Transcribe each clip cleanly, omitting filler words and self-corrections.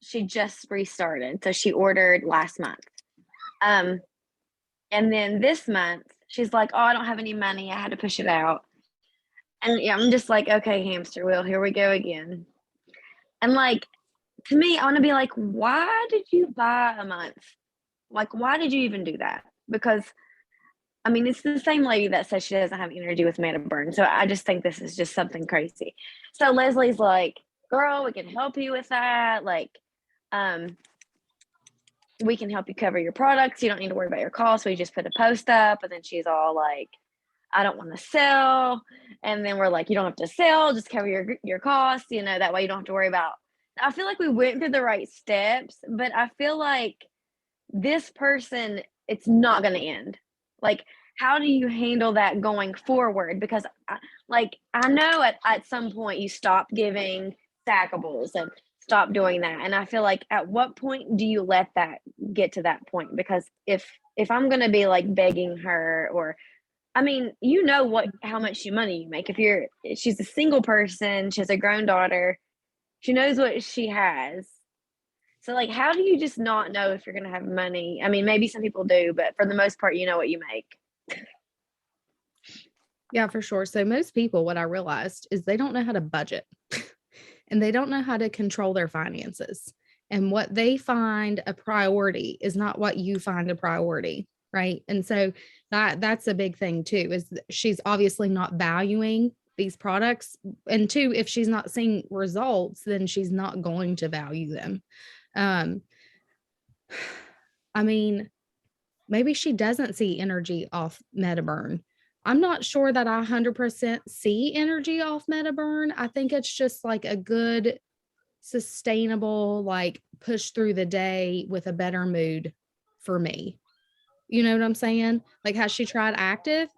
she just restarted. So she ordered last month. And then this month she's like, oh, I don't have any money. I had to push it out. And yeah, I'm just like, okay, hamster wheel, here we go again. And like, to me, I want to be like, why did you buy a month? Like, why did you even do that? Because I mean, it's the same lady that says she doesn't have energy with Metaburn. So I just think this is just something crazy. So Leslie's like, girl, we can help you with that. Like, we can help you cover your products. You don't need to worry about your costs. We just put a post up. And then she's all like, I don't want to sell. And then we're like, you don't have to sell, just cover your costs, that way you don't have to worry about. I feel like we went through the right steps, but I feel like this person, it's not going to end. Like, how do you handle that going forward? Because I know at some point you stop giving stackables and stop doing that. And I feel like at what point do you let that get to that point? Because if I'm going to be like begging her, or I mean, how much money you make. She's a single person, she has a grown daughter, she knows what she has. So like, how do you just not know if you're going to have money? I mean, maybe some people do, but for the most part, you know what you make. Yeah, for sure. So most people, what I realized is they don't know how to budget and they don't know how to control their finances. And what they find a priority is not what you find a priority. Right. And so that's a big thing too, is she's obviously not valuing these products. And two, if she's not seeing results, then she's not going to value them. I mean, maybe she doesn't see energy off Metaburn. I'm not sure that I 100% see energy off Metaburn. I think it's just like a good, sustainable, like push through the day with a better mood for me. You know what I'm saying? Like, has she tried active?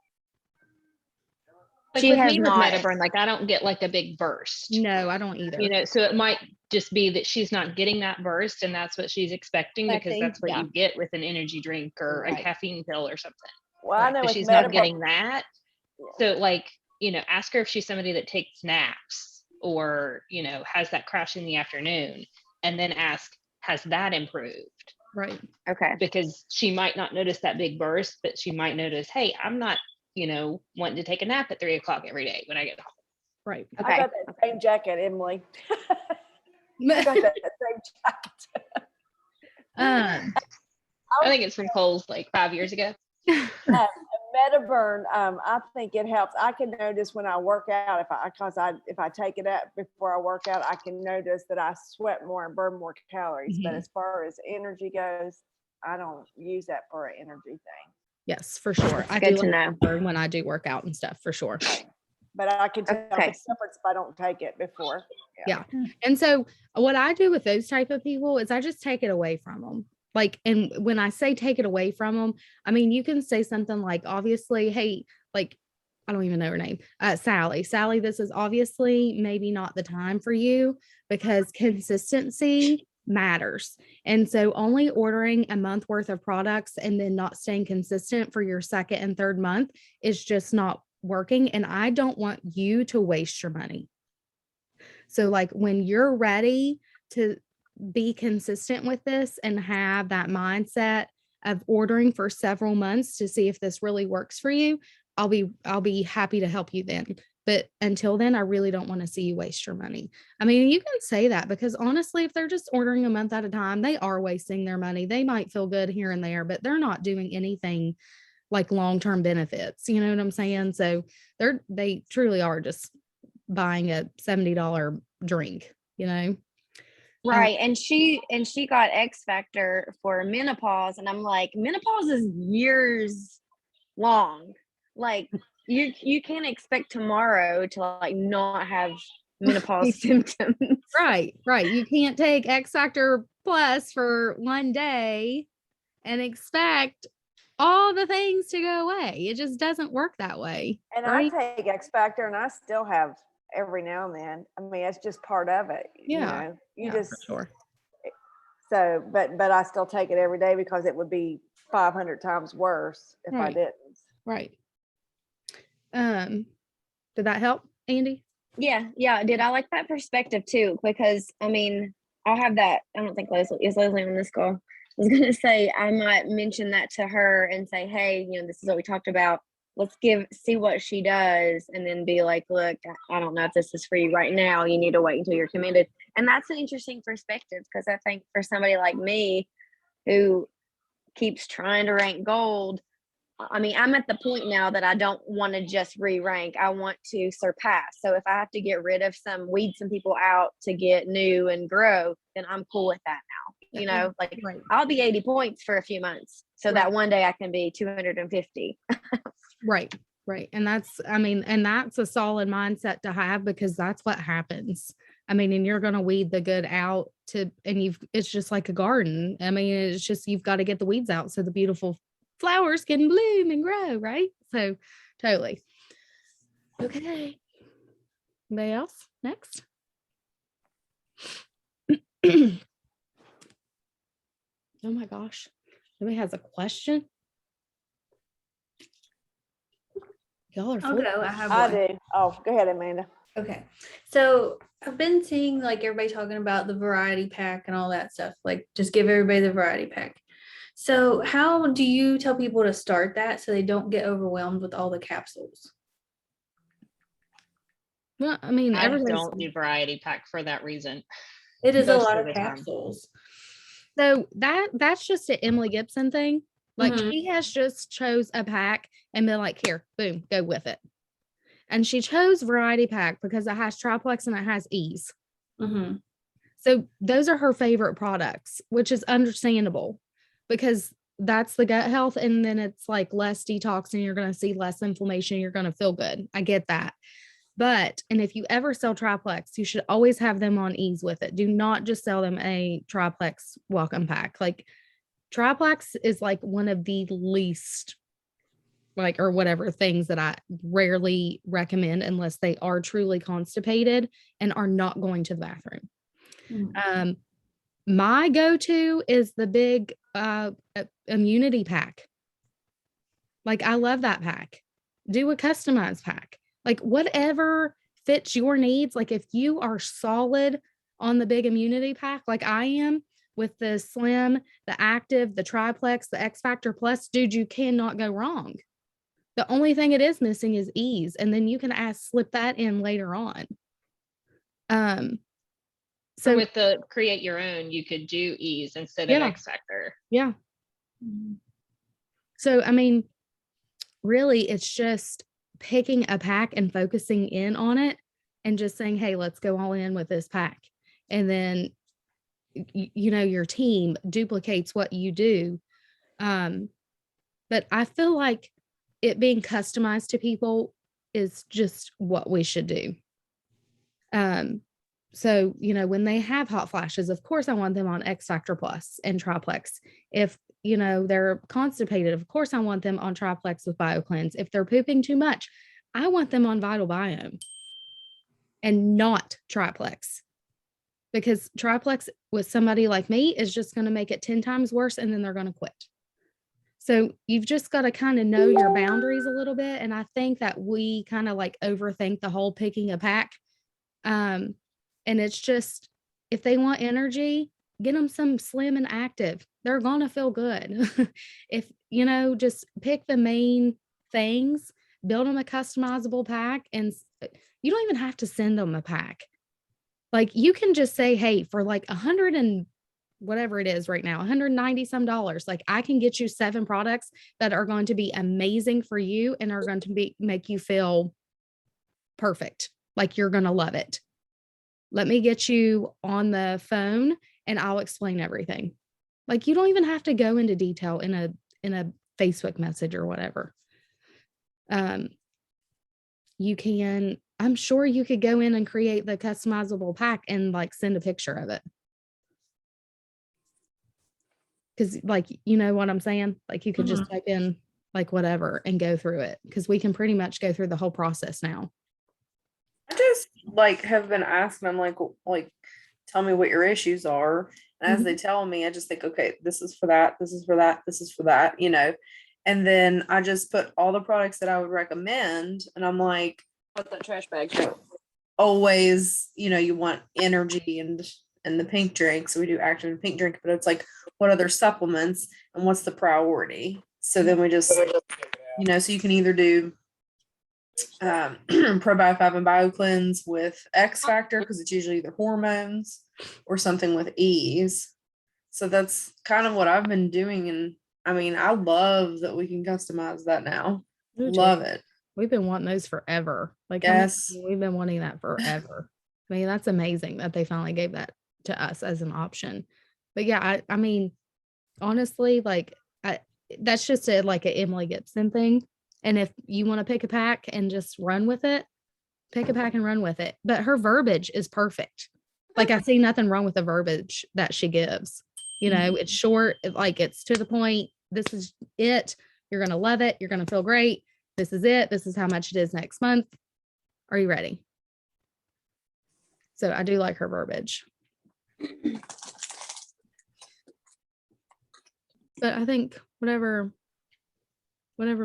Like, with me with Metaburn, like I don't get like a big burst. No, I don't either. So it might just be that she's not getting that burst, and that's what she's expecting, because that's what you get with an energy drink or a caffeine pill or something. Well, I know, but she's not getting that. So like, ask her if she's somebody that takes naps or, has that crash in the afternoon, and then ask, has that improved? Right. Okay. Because she might not notice that big burst, but she might notice, hey, I'm not, wanting to take a nap at 3:00 every day when I get home. Right. Okay. I got that same jacket, Emily. I got that same jacket. I think it's from Kohl's like 5 years ago. Metaburn, I think it helps. I can notice when I work out, if I take it out before I work out, I can notice that I sweat more and burn more calories. Mm-hmm. But as far as energy goes, I don't use that for an energy thing. Yes, for sure. I do know when I do work out and stuff, for sure. But I can tell the difference if I don't take it before. Yeah. And so what I do with those type of people is I just take it away from them. Like, and when I say take it away from them, I mean, you can say something like, obviously, hey, like, I don't even know her name, Sally, this is obviously maybe not the time for you, because consistency matters. And so only ordering a month worth of products and then not staying consistent for your second and third month is just not working. And I don't want you to waste your money. So like, when you're ready to be consistent with this and have that mindset of ordering for several months to see if this really works for you, I'll be happy to help you then. But until then, I really don't want to see you waste your money. I mean, you can say that, because honestly, if they're just ordering a month at a time, they are wasting their money. They might feel good here and there, but they're not doing anything like long-term benefits. You know what I'm saying? So they truly are just buying a $70 drink, Right. And she got X Factor for menopause. And I'm like, menopause is years long. Like, you can't expect tomorrow to like not have menopause symptoms. Right. You can't take X Factor Plus for one day and expect all the things to go away. It just doesn't work that way. And right? I take X Factor and I still have every now and then. I mean, it's just part of it. Yeah. For sure. So, but I still take it every day, because it would be 500 times worse if I didn't. Right. Did that help, Andy? Yeah, dude, I like that perspective too because I mean, I'll have that. I don't think Leslie on this call. I was gonna say I might mention that to her and say, hey, this is what we talked about. Let's see what she does, and then be like, look, I don't know if this is for you right now. You need to wait until you're committed. And that's an interesting perspective because I think for somebody like me who keeps trying to rank gold, I mean, I'm at the point now that I don't want to just re-rank. I want to surpass. So if I have to get rid of weed some people out to get new and grow, then I'm cool with that now. Like Right. I'll be 80 points for a few months so that one day I can be 250. Right. And that's a solid mindset to have because that's what happens. I mean, and you're going to weed the good out it's just like a garden. I mean, it's just, you've got to get the weeds out so the beautiful flowers can bloom and grow. Right. So totally. Okay. Anybody else? Next. Oh my gosh. Somebody has a question. Y'all are I'll full. go. I have I one. do. Oh, go ahead, Amanda. Okay. So I've been seeing like everybody talking about the variety pack and all that stuff. Like just give everybody the variety pack. So how do you tell people to start that so they don't get overwhelmed with all the capsules? Well, I mean, I everybody's don't do variety pack for that reason. It is a Most lot of of the time. capsules. so that's just an Emily Gibson thing. Like Mhm. she has just chose a pack and been like, here, boom, go with it. And she chose variety pack because it has triplex and it has ease. Mhm. So those are her favorite products, which is understandable because that's the gut health. And then it's like less detox and you're going to see less inflammation. You're going to feel good. I get that. And if you ever sell triplex, you should always have them on ease with it. Do not just sell them a triplex welcome pack. Like triplex is like one of the least or whatever things that I rarely recommend unless they are truly constipated and are not going to the bathroom. Mhm. My go-to is the big immunity pack. Like I love that pack. Do a customized pack. Like whatever fits your needs. Like if you are solid on the big immunity pack, like I am with the slim, the active, the triplex, the X Factor Plus, dude, you cannot go wrong. The only thing it is missing is ease. And then you can slip that in later on. So So with the create your own, you could do ease instead of X Factor. yeah. So, I mean, really, it's just picking a pack and focusing in on it and just saying, hey, let's go all in with this pack. And then, your team duplicates what you do. But I feel like it being customized to people is just what we should do. So, when they have hot flashes, of course, I want them on X Factor Plus and Triplex. If, they're constipated, of course, I want them on Triplex with BioCleanse. If they're pooping too much, I want them on Vital Biome and not Triplex. Because Triplex with somebody like me is just going to make it 10 times worse and then they're going to quit. So you've just got to kind of know your boundaries a little bit. And I think that we kind of like overthink the whole picking a pack. And it's just, if they want energy, get them some slim and active. They're going to feel good. If, just pick the main things, build them a customizable pack, and you don't even have to send them a pack. Like you can just say, hey, for like 100 and whatever it is right now, 190 some dollars, like I can get you 7 products that are going to be amazing for you and are going to make you feel perfect. Like you're going to love it. Let me get you on the phone and I'll explain everything. Like you don't even have to go into detail in a Facebook message or whatever. You can, I'm sure you could go in and create the customizable pack and like send a picture of it. Cause like, you know what I'm saying? Like you could just type in like whatever and go through it. Cause we can pretty much go through the whole process now. I just like have been asking them like tell me what your issues are. And as they tell me, I just think, okay, this is for that, this is for that, this is for that, and then I just put all the products that I would recommend and I'm like, let that trash bag go. always, you want energy and the pink drink. So we do active and pink drink, but it's like, what other supplements and what's the priority? So then we just, so you can either do probiotic 5 and BioCleanse with X Factor, because it's usually either hormones or something with ease. So that's kind of what I've been doing. And I mean, I love that we can customize that now. Me too. Love it. We've been wanting those forever. Like, how many- Yes. we've been wanting that forever. I mean, that's amazing that they finally gave that to us as an option. But yeah, I mean, honestly, like, that's just like a Emily Gibson thing. And if you want to pick a pack and just run with it, pick a pack and run with it. But her verbiage is perfect. Like, I see nothing wrong with the verbiage that she gives. It's short, like, it's to the point. This is it. You're going to love it. You're going to feel great. This is it. This is how much it is next month. Are you ready? So I do like her verbiage. But I think whatever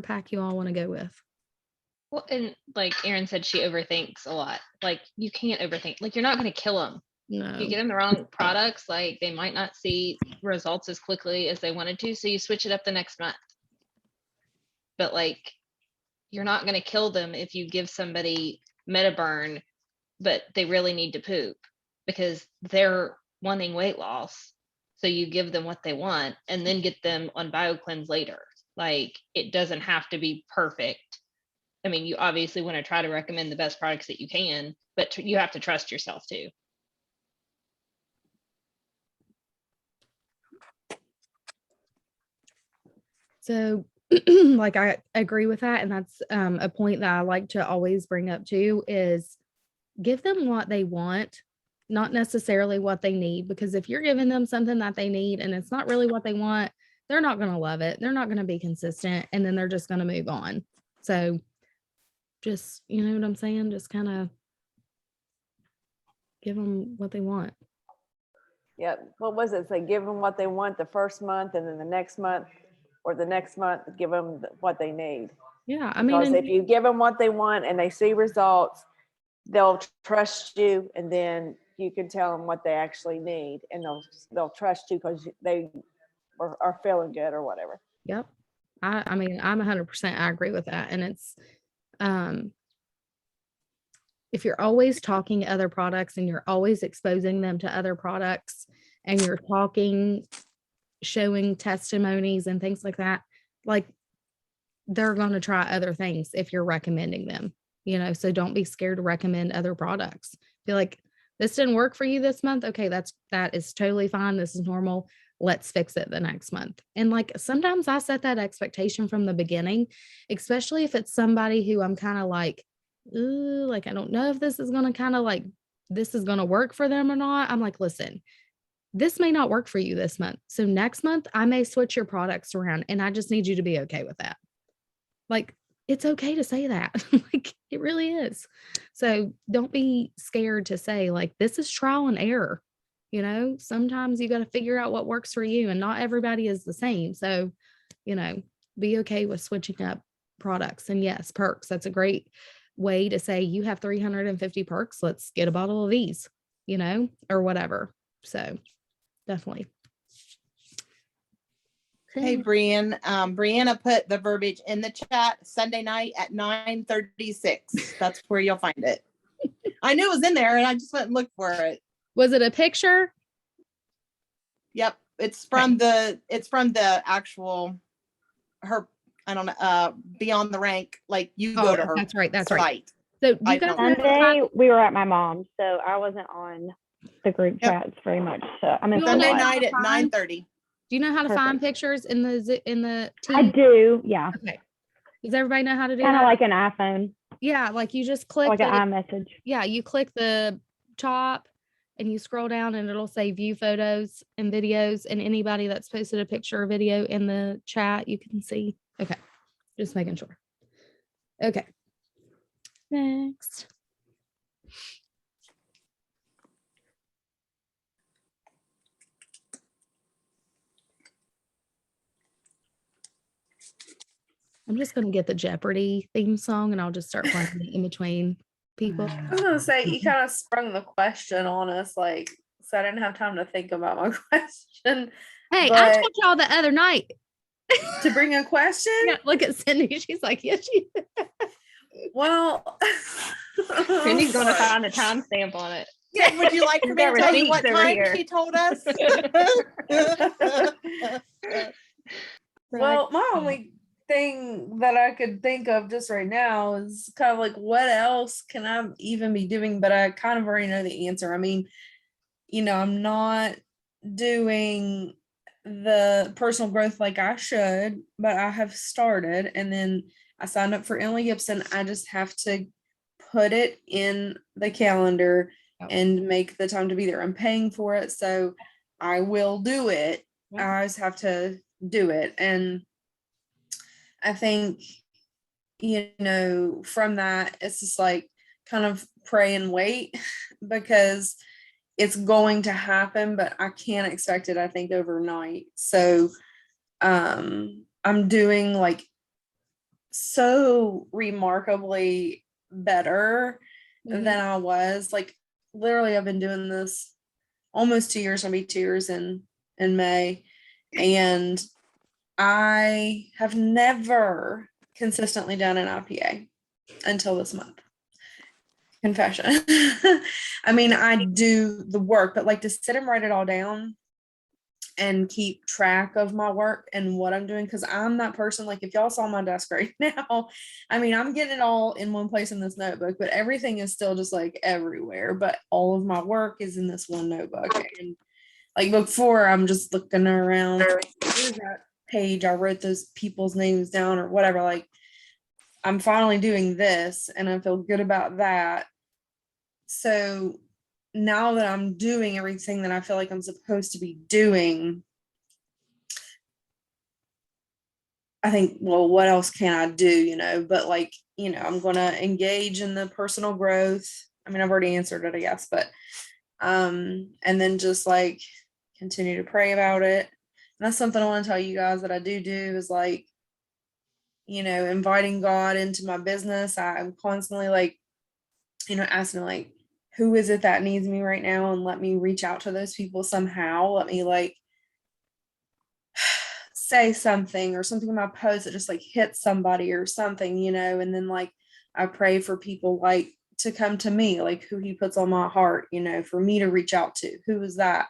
pack you all want to go with. Well, and like Erin said, she overthinks a lot. Like, you can't overthink. Like, you're not going to kill them. No. If you get them the wrong products, like, they might not see results as quickly as they wanted to. So you switch it up the next month. But like, you're not going to kill them if you give somebody Metaburn, but they really need to poop because they're wanting weight loss. So you give them what they want and then get them on BioCleanse later. Like, it doesn't have to be perfect. I mean, you obviously want to try to recommend the best products that you can, but you have to trust yourself too. So like, I agree with that. And that's a point that I like to always bring up too, is give them what they want, not necessarily what they need. Because if you're giving them something that they need and it's not really what they want, they're not going to love it. They're not going to be consistent, and then they're just going to move on. So just, you know what I'm saying? Just kind of give them what they want. Yeah, what was it? Say give them what they want the first month, and then the next month or the next month, give them what they need. Yeah, I mean, Because if you give them what they want and they see results, they'll trust you, and then you can tell them what they actually need, and they'll trust you because they are feeling good or whatever. yep. I mean, I'm 100%, I agree with that. And it's, if you're always talking other products and you're always exposing them to other products and you're talking, showing testimonies and things like that, like, they're going to try other things if you're recommending them, so don't be scared to recommend other products. Be like, this didn't work for you this month. Okay, that is totally fine. This is normal. Let's fix it the next month. And like, sometimes I set that expectation from the beginning, especially if it's somebody who I'm kind of like, ooh, like, I don't know if this is going to kind of like, this is going to work for them or not. I'm like, listen, this may not work for you this month. So next month I may switch your products around, and I just need you to be okay with that. Like, it's okay to say that. Like, it really is. So don't be scared to say, like, this is trial and error. Sometimes you got to figure out what works for you, and not everybody is the same. So, be okay with switching up products. And yes, perks. That's a great way to say, you have 350 perks. Let's get a bottle of these, or whatever. So definitely. Hey, Brian. Brianna put the verbiage in the chat Sunday night at 9:36. That's where you'll find it. I knew it was in there, and I just went and looked for it. Was it a picture? Yep. It's from the actual her, I don't know, Beyond the Rank. Like, you go to her. That's right. That's site. Right. So you guys know Sunday we were at my mom's, so I wasn't on the group chats very much. So I mean, Sunday know night at how to 9:30. Do you know how to find Perfect. pictures in the team? I do, yeah. Okay. Does everybody know how to do Kind that? of like an iPhone, Yeah, like, you just click like the, an iMessage. yeah, you click the top and you scroll down and it'll say view photos and videos, and anybody that's posted a picture or video in the chat, you can see. Okay. Just making sure. Okay. Next. I'm just going to get the Jeopardy theme song, and I'll just start playing it in between people? I was gonna say you kind of sprung the question on us, like, so I didn't have time to think about my question. Hey, I But told y'all the other night. to bring a question, Yeah, look at Cindy. She's like, yeah, she. well, Cindy's going to sorry. find a timestamp on it. Yeah, would you like for me to Got tell you what receipts over time here. she told us? Well, my only thing that I could think of just right now is kind of like, what else can I even be doing? But I kind of already know the answer. I mean, I'm not doing the personal growth like I should, but I have started, and then I signed up for Emily Gibson. I just have to put it in the calendar and make the time to be there. I'm paying for it, so I will do it. I just have to do it. And I think, from that, it's just like kind of pray and wait because it's going to happen, but I can't expect it, I think, overnight. So I'm doing like so remarkably better than I was. Like literally I've been doing this almost 2 years, I'll be 2 years in May. And I have never consistently done an IPA until this month. Confession. I mean, I do the work, but like to sit and write it all down and keep track of my work and what I'm doing, because I'm that person. Like if y'all saw my desk right now, I mean, I'm getting it all in one place in this notebook, but everything is still just like everywhere. But all of my work is in this one notebook. And like before, I'm just looking around. Here's that page. I wrote those people's names down or whatever. Like I'm finally doing this and I feel good about that. So now that I'm doing everything that I feel like I'm supposed to be doing, I think, well, what else can I do, but like, I'm going to engage in the personal growth. I mean, I've already answered it, I guess, but, and then just like continue to pray about it. And that's something I want to tell you guys that I do is like, inviting God into my business. I'm constantly like, asking like, who is it that needs me right now? And let me reach out to those people somehow. Let me like say something or something in my post that just like hits somebody or something, and then like I pray for people like to come to me, like who he puts on my heart, for me to reach out to. Who is that?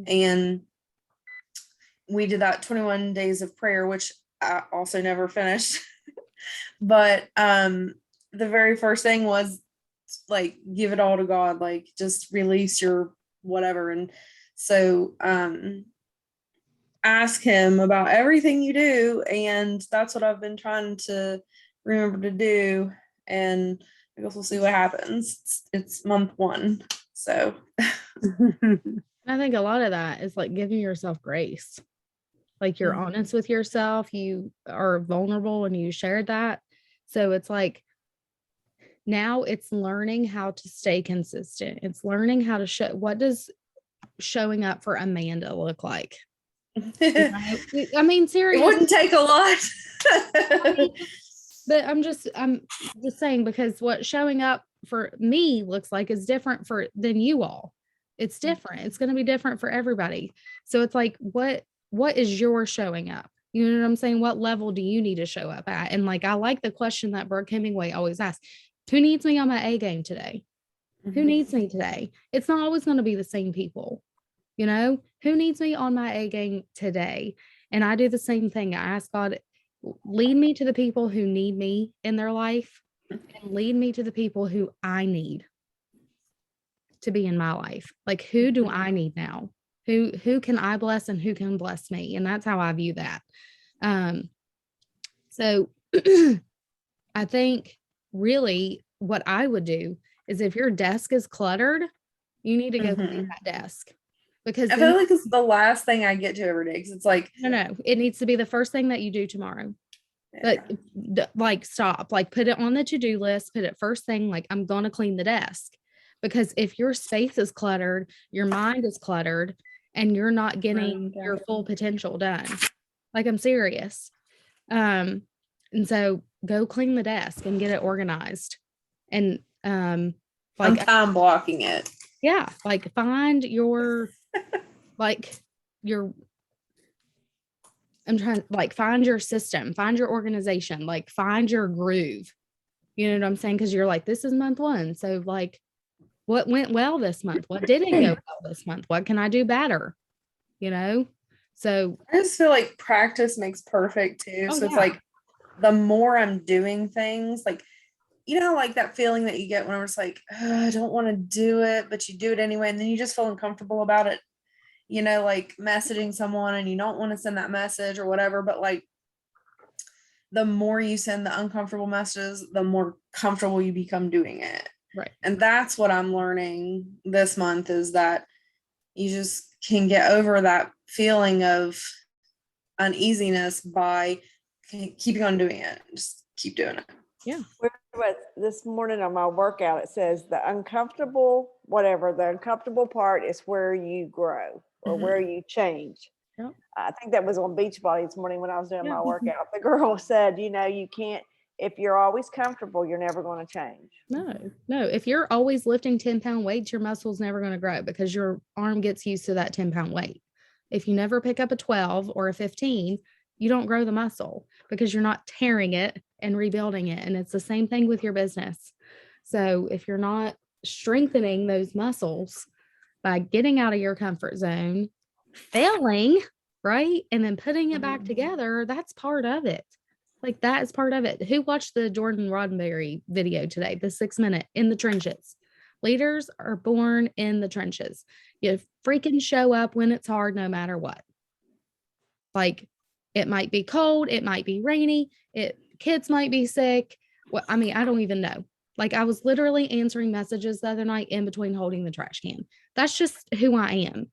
And we did that 21 days of prayer, which I also never finished. But the very first thing was like give it all to God, like just release your whatever. And so ask him about everything you do, and that's what I've been trying to remember to do. And I guess we'll see what happens. It's month 1, so I think a lot of that is like giving yourself grace. Like you're honest with yourself, you are vulnerable and you shared that. So it's like now it's learning how to stay consistent. It's learning how to show, what does showing up for Amanda look like? I mean, seriously, it wouldn't take a lot. But I'm just saying, because what showing up for me looks like is different than you all. It's different. It's going to be different for everybody. So it's like, what is your showing up? You know what I'm saying? What level do you need to show up at? And like, I like the question that Brooke Hemingway always asks, who needs me on my A game today? Who needs me today? It's not always going to be the same people, who needs me on my A game today? And I do the same thing. I ask God, lead me to the people who need me in their life and lead me to the people who I need to be in my life. Like, who do I need now? Who can I bless and who can bless me? And that's how I view that. So I think really what I would do is if your desk is cluttered, you need to go clean that desk, because I feel like it's the last thing I get to every day, because it's like, no, it needs to be the first thing that you do tomorrow. But like stop, like put it on the to-do list, put it first thing, like I'm going to clean the desk. Because if your space is cluttered, your mind is cluttered, and you're not getting your full potential done. Like, I'm serious. And so go clean the desk and get it organized. And I'm Like, time blocking it. yeah, like find your, like your, I'm trying, like find your system, find your organization, like find your groove. You know what I'm saying? Because you're like, this is month one. So like, what went well this month? What didn't go well this month? What can I do better? You know? So, I just feel like practice makes perfect too. Oh, So it's yeah. like the more I'm doing things, like, you know, like that feeling that you get when it's like, "Ugh, I don't want to do it, but you do it anyway. And then you just feel uncomfortable about it, you know, like messaging someone and you don't want to send that message or whatever. But like, the more you send the uncomfortable messages, the more comfortable you become doing it. right. And that's what I'm learning this month is that you just can get over that feeling of uneasiness by keeping on doing it. Just keep doing it. But this morning on my workout, it says the uncomfortable, whatever, the uncomfortable part is where you grow or where you change. Yep. I think that was on Beachbody this morning when I was doing Yeah. my workout. The girl said, you know, you can't, if you're always comfortable, you're never going to change. No. If you're always lifting 10-pound weights, your muscle's never going to grow because your arm gets used to that 10-pound weight. If you never pick up a 12 or a 15, you don't grow the muscle because you're not tearing it and rebuilding it. And it's the same thing with your business. So if you're not strengthening those muscles by getting out of your comfort zone, failing, right? And then putting it back together, that's part of it. Like that is part of it. Who watched the Jordan Roddenberry video today? The 6-minute in the trenches. Leaders are born in the trenches. You freaking show up when it's hard, no matter what. Like it might be cold, it might be rainy, kids might be sick. Well, I mean, I don't even know. Like I was literally answering messages the other night in between holding the trash can. That's just who I am.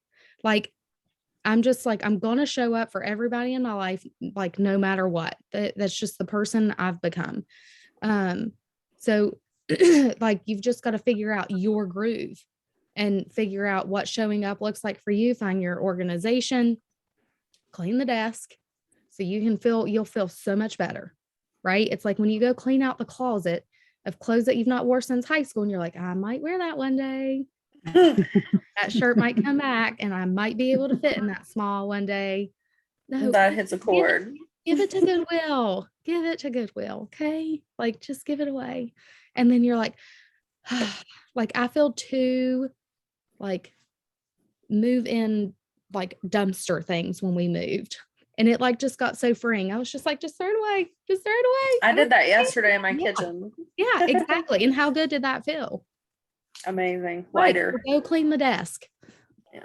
Like I'm just like, I'm going to show up for everybody in my life, like no matter what. That's just the person I've become. So like, you've just got to figure out your groove and figure out what showing up looks like for you. Find your organization, clean the desk so you'll feel so much better, right? It's like when you go clean out the closet of clothes that you've not worn since high school and you're like, I might wear that one day. That shirt might come back and I might be able to fit in that small one day. No, That hits a chord. give it to Goodwill. Give it to Goodwill. Okay. Like just give it away. And then you're like, like I feel too like move in like dumpster things when we moved. And it like just got so freeing. I was just like, just throw it away. Just throw it away. I did that yesterday in my Yeah. kitchen. Yeah, exactly. And how good did that feel? Amazing. Right. Lighter. Go clean the desk. Yeah.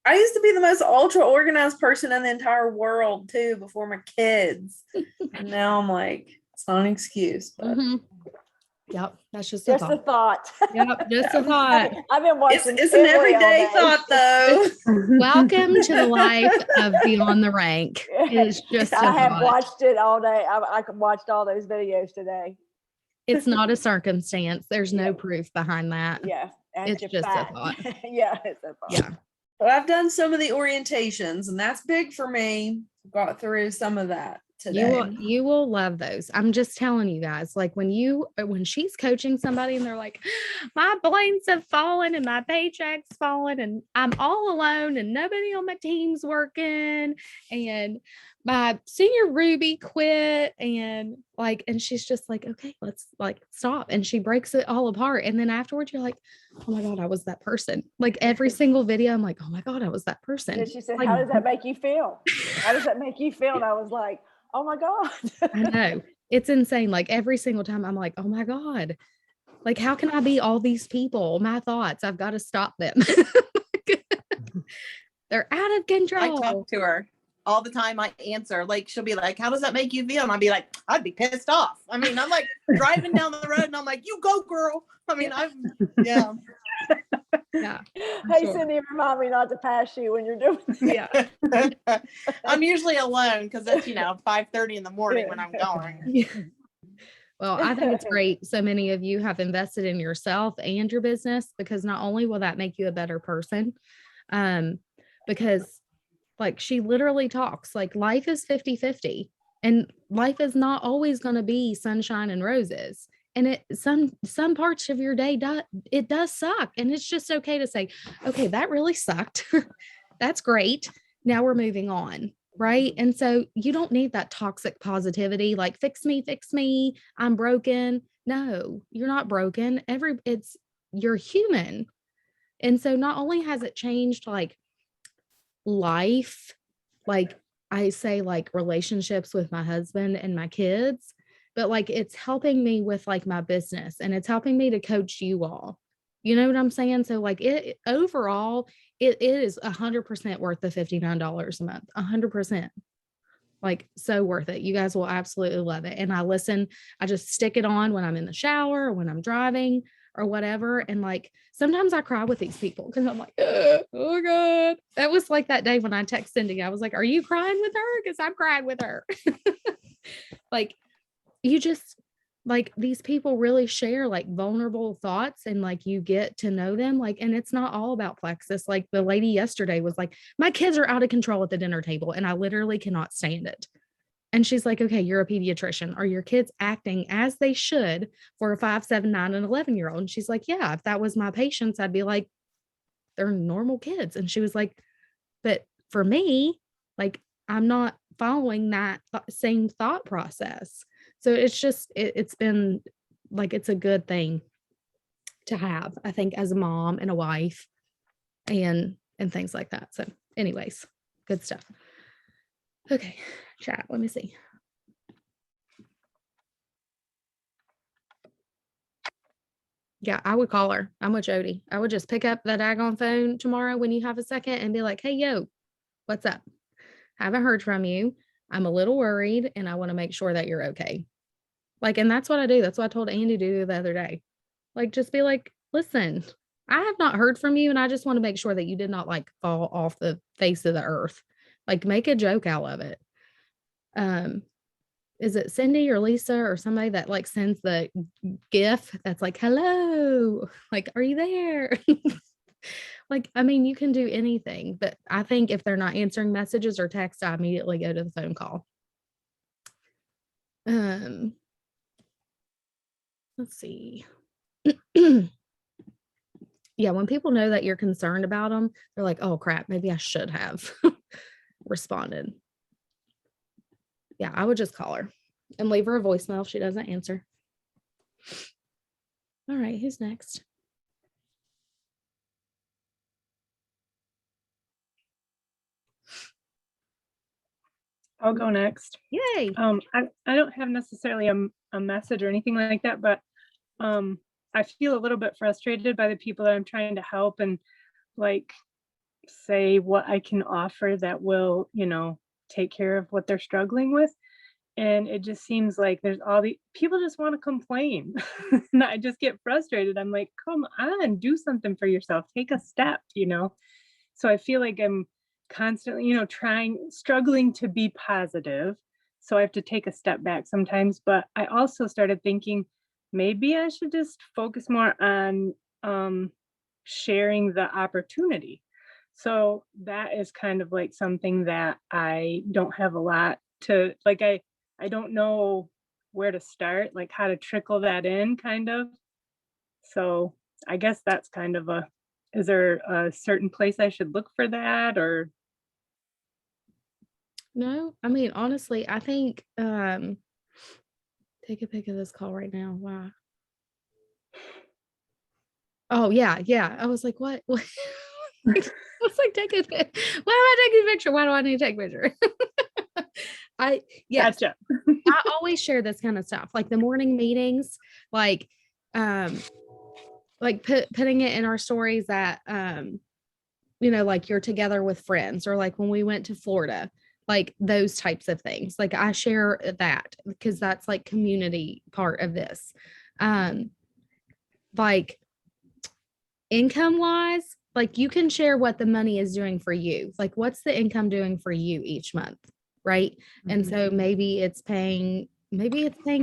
I used to be the most ultra organized person in the entire world too before my kids. And now I'm like, it's not an excuse. But Mhm. Yep. That's just a Just a thought. thought. Yep. Just a thought. I've been watching. it's an Emily all everyday day. thought though. Welcome to the life of Beyond the Rank. It's just a I have thought. watched it all day. I watched all those videos today. It's not a circumstance. There's no proof behind that. Yeah. that's It's your just a fact. thought. Yeah, it's a thought. Yeah. But I've done some of the orientations and that's big for me. Got through some of that today. You will love those. I'm just telling you guys, like when she's coaching somebody and they're like, my blinks have fallen and my paycheck's fallen and I'm all alone and nobody on my team's working and my senior Ruby quit and she's just like, okay, let's like stop. And she breaks it all apart. And then afterwards you're like, oh my God, I was that person. Like every single video, I'm like, oh my God, I was that person. And she said, Like, how does that make you feel? How does that make you feel? And I was like, oh my God. I know. It's insane. Like every single time I'm like, oh my God, like how can I be all these people? My thoughts, I've got to stop them. They're out of I control. talk to her all the time. I answer, like, she'll be like, how does that make you feel? And I'll be like, I'd be pissed off. I mean, I'm like driving down the road and I'm like, you go, girl. I mean, yeah. Yeah. Hey, Sure. Cindy, remind me not to pass you when you're doing that. Yeah. I'm usually alone because it's, 5:30 in the morning when I'm going. Yeah. Well, I think it's great. So many of you have invested in yourself and your business because not only will that make you a better person, because like she literally talks like life is 50-50 and life is not always going to be sunshine and roses. And some parts of your day it does suck. And it's just okay to say, okay, that really sucked. That's great. Now we're moving on. Right. And so you don't need that toxic positivity, like fix me, I'm broken. No, you're not broken. You're human. And so not only has it changed like life, like I say, like relationships with my husband and my kids, but like it's helping me with like my business, and it's helping me to coach you all. You know what I'm saying? So like it overall, it is 100% worth the $59 a month, 100%. Like so worth it. You guys will absolutely love it. And I just stick it on when I'm in the shower or when I'm driving or whatever. And like sometimes I cry with these people because I'm like, oh God. That was like that day when I text Cindy. I was like, are you crying with her? Because I'm crying with her. Like you just like these people really share like vulnerable thoughts, and like you get to know them. Like, and it's not all about plexus. Like the lady yesterday was like, my kids are out of control at the dinner table and I literally cannot stand it. And she's like, okay, you're a pediatrician. Are your kids acting as they should for a 5, 7, 9, and 11-year-old? And she's like, yeah, if that was my patients, I'd be like, they're normal kids. And she was like, but for me, like, I'm not following that same thought process. So it's just, it's been like, it's a good thing to have, I think, as a mom and a wife and things like that. So anyways, good stuff. Okay, chat, let me see. Yeah, I would call her. I'm with Jody. I would just pick up the daggone phone tomorrow when you have a second and be like, hey, yo, what's up? Haven't heard from you. I'm a little worried and I want to make sure that you're okay. Like, and that's what I do. That's what I told Andy to do the other day. Like, just be like, listen, I have not heard from you and I just want to make sure that you did not like fall off the face of the earth. Like, make a joke out of it. Is it Cindy or Lisa or somebody that like sends the GIF that's like, hello, like, are you there? Like, I mean, you can do anything, but I think if they're not answering messages or text, I immediately go to the phone call. Let's see. Yeah, when people know that you're concerned about them, they're like, oh crap, maybe I should have responded. Yeah, I would just call her and leave her a voicemail if she doesn't answer. All right, who's next? I'll go next. Yay. I don't have necessarily a message or anything like that, but I feel a little bit frustrated by the people that I'm trying to help and like say what I can offer that will, take care of what they're struggling with. And it just seems like there's all the people just want to complain. And I just get frustrated. I'm like, come on, do something for yourself. Take a step, So I feel like I'm constantly, struggling to be positive. So I have to take a step back sometimes. But I also started thinking maybe I should just focus more on sharing the opportunity. So that is kind of like something that I don't have a lot to like. I don't know where to start, like how to trickle that in kind of. So I guess that's kind of is there a certain place I should look for that or? No, I mean, honestly, I think, take a pic of this call right now. Wow. Oh yeah. I was like, what? I was like, take a pic. Why am I taking a picture? Why do I need to take a picture? Gotcha. I always share this kind of stuff, like the morning meetings, like putting it in our stories that like you're together with friends, or like when we went to Florida, like those types of things. Like I share that because that's like community part of this. Like income wise, like you can share what the money is doing for you. Like what's the income doing for you each month, right? Mm-hmm. And so maybe it's paying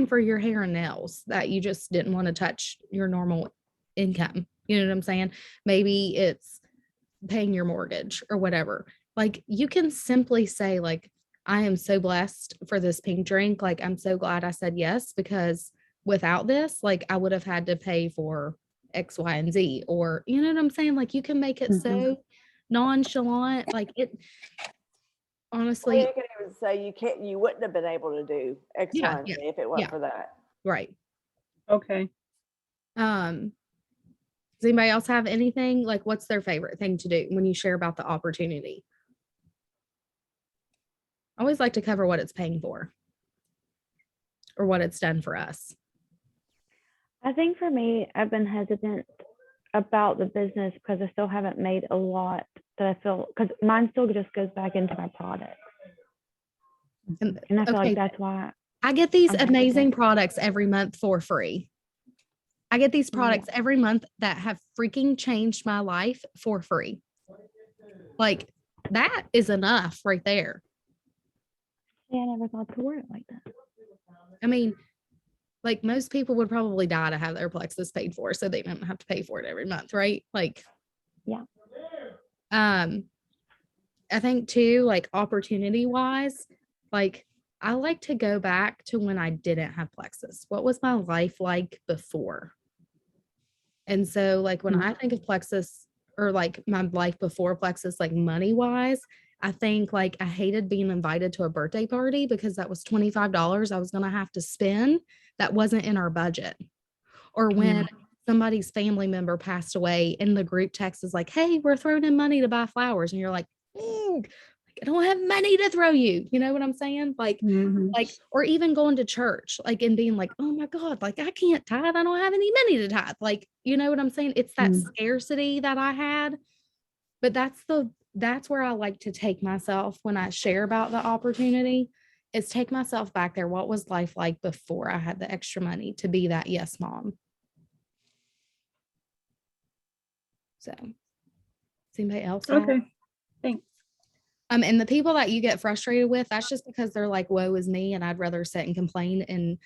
for your hair and nails that you just didn't want to touch your normal income. You know what I'm saying? Maybe it's paying your mortgage or whatever. Like you can simply say like, I am so blessed for this pink drink. Like, I'm so glad I said yes, because without this, like I would have had to pay for X, Y, and Z, or you know what I'm saying? Like you can make it so nonchalant, like it Or honestly, you can even say you wouldn't have been able to do X, Yeah, Y, and Z yeah, if it wasn't yeah. for that. right. Okay. Does anybody else have anything? Like what's their favorite thing to do when you share about the opportunity? I always like to cover what it's paying for or what it's done for us. I think for me, I've been hesitant about the business because I still haven't made a lot that I feel, because mine still just goes back into my product. And And I feel okay, like that's why. I get these I'm amazing hesitant. products every month for free. I get these products every month that have freaking changed my life for free. Like that is enough right there. Yeah, I never thought to word it like that. I mean, like most people would probably die to have their Plexus paid for, so they don't have to pay for it every month, right? Like, Yeah. I think too, like opportunity wise, like I like to go back to when I didn't have Plexus. What was my life like before? And so, like when I think of Plexus or like my life before Plexus, like money wise, I think like I hated being invited to a birthday party because that was $25 I was going to have to spend that wasn't in our budget. Or when somebody's family member passed away and the group text is like, hey, we're throwing in money to buy flowers. And you're like, I don't have money to throw you. You know what I'm saying? Like, or even going to church, like, and being like, oh my God, like I can't tithe. I don't have any money to tithe. Like, you know what I'm saying? It's that scarcity that I had. But that's where I like to take myself when I share about the opportunity, is take myself back there. What was life like before I had the extra money to be that yes mom? So, does anybody else have? Okay. Thanks. And the people that you get frustrated with, that's just because they're like, woe is me, and I'd rather sit and complain and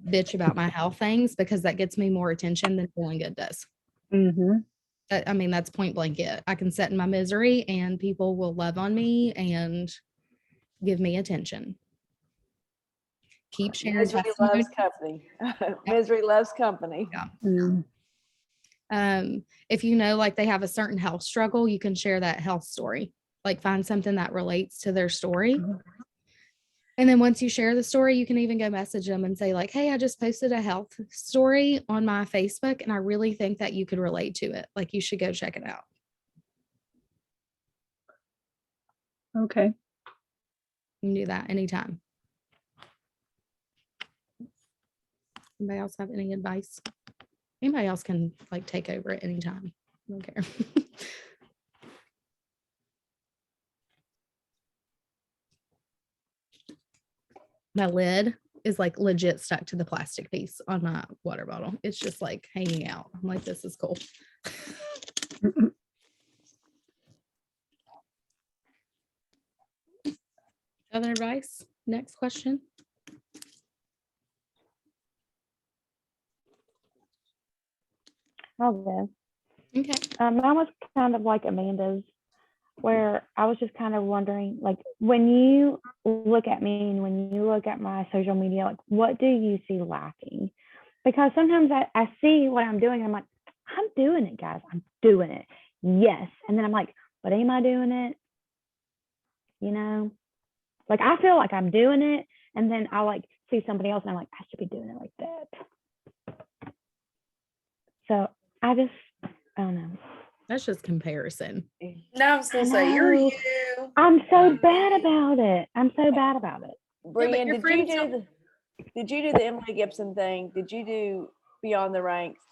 bitch about my health things because that gets me more attention than feeling good does. I mean, that's point blank it. I can sit in my misery and people will love on me and give me attention. Keep sharing. Misery loves company. Misery loves company. If you know, like they have a certain health struggle, you can share that health story. Like find something that relates to their story. And then once you share the story, you can even go message them and say like, hey, I just posted a health story on my Facebook and I really think that you could relate to it. Like you should go check it out. Okay. You can do that anytime. Anybody else have any advice? Anybody else can like take over at any time. I don't care. My lid is like legit stuck to the plastic piece on my water bottle. It's just like hanging out. I'm like, this is cool. Other advice? Next question. I'll go. Okay. Mine was kind of like Amanda's, where I was just kind of wondering, like, when you look at me and when you look at my social media, like, what do you see lacking? Because sometimes I see what I'm doing and I'm like, I'm doing it, guys. I'm doing it. Yes. And then I'm like, but am I doing it? You know, like I feel like I'm doing it. And then I like see somebody else and I'm like, I should be doing it like that. So I don't know. That's just comparison. No, I was gonna say you're know. you. I'm so bad about it. Brian, did you do the Emily Gibson thing? Did you do Beyond the Ranks?